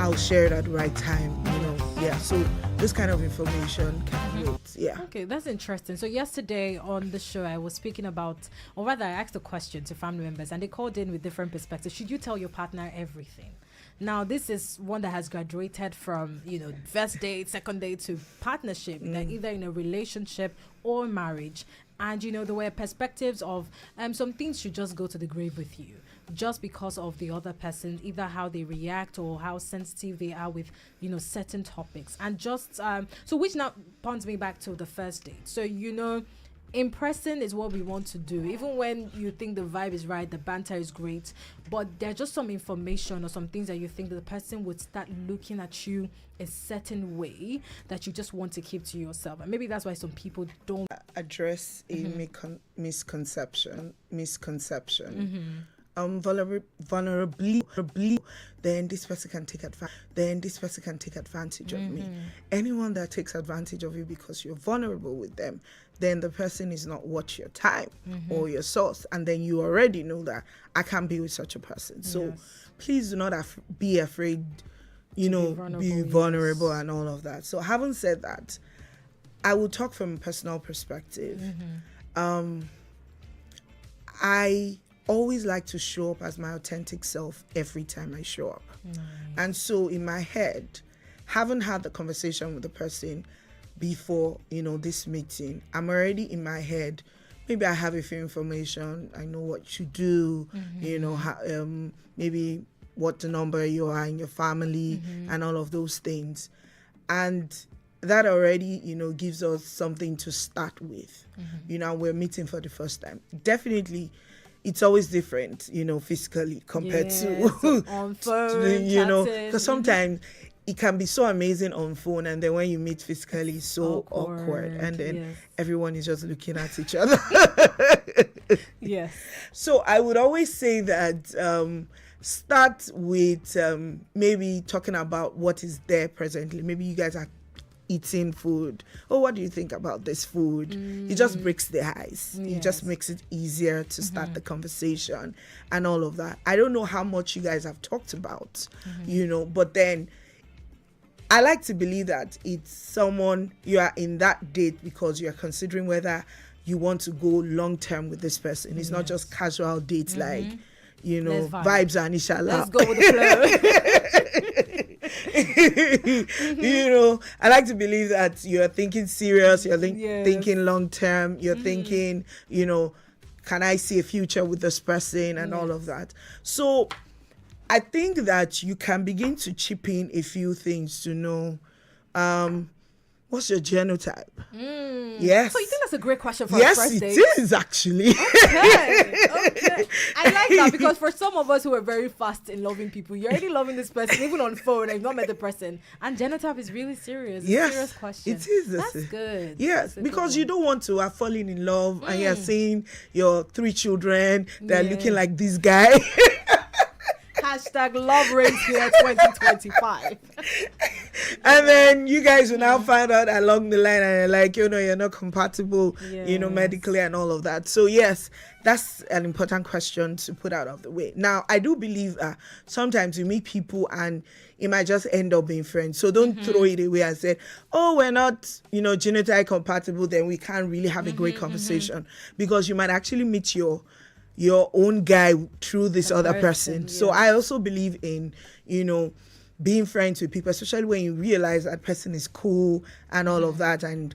I'll share it at the right time, so this kind of information can wait. Okay, that's interesting. So yesterday on the show, I was speaking about, or rather I asked a question to family members and they called in with different perspectives. Should you tell your partner everything? Now, this is one that has graduated from, first date, second date to partnership, they're either in a relationship or marriage. And, there were perspectives of some things should just go to the grave with you just because of the other person, either how they react or how sensitive they are with, certain topics. And just, so which now points me back to the first date. So, impressing is what we want to do, even when you think the vibe is right, the banter is great, but there's just some information or some things that you think that the person would start looking at you a certain way that you just want to keep to yourself. And maybe that's why some people don't address a misconception. Vulnerably, then this person can take advantage of me. Anyone that takes advantage of you because you're vulnerable with them, then the person is not worth your time or your source, and then you already know that I can't be with such a person. So please do not be afraid, be vulnerable and all of that. So having said that, I will talk from a personal perspective. I always like to show up as my authentic self every time I show up. And so in my head, haven't had the conversation with the person before, this meeting, I'm already in my head. Maybe I have a few information. I know what you do, maybe what the number you are in your family and all of those things. And that already, gives us something to start with. We're meeting for the first time. Definitely, it's always different, physically compared to on phone, because sometimes it can be so amazing on phone, and then when you meet physically, it's so awkward, and then everyone is just looking at each other. So I would always say that start with maybe talking about what is there presently. Maybe you guys are eating food. Oh, what do you think about this food? It just breaks the ice. It just makes it easier to start the conversation and all of that. I don't know how much you guys have talked about, but then I like to believe that it's someone you are in that date because you're considering whether you want to go long term with this person. It's not just casual dates like, vibes and inshallah. Let's go with the flow. I like to believe that you're thinking serious, you're thinking long term, you're thinking, can I see a future with this person and all of that. So I think that you can begin to chip in a few things to know what's your genotype. Yes. So you think that's a great question for a first date? Yes, it is actually. Okay. I like that because for some of us who are very fast in loving people, you're already loving this person, even on phone, and you've not met the person. And genotype is really serious. It's a serious question. It is. That's good. Yes, because you don't want to have fallen in love and you're seeing your 3 children, they're looking like this guy. Hashtag love race here 2025. And then you guys will now find out along the line and you're like, you're not compatible, medically and all of that. So yes, that's an important question to put out of the way. Now, I do believe sometimes you meet people and it might just end up being friends. So don't throw it away and say, oh, we're not, genotype compatible, then we can't really have a great conversation. Because you might actually meet your own guy through this other person. So I also believe in, being friends with people, especially when you realize that person is cool and all of that. And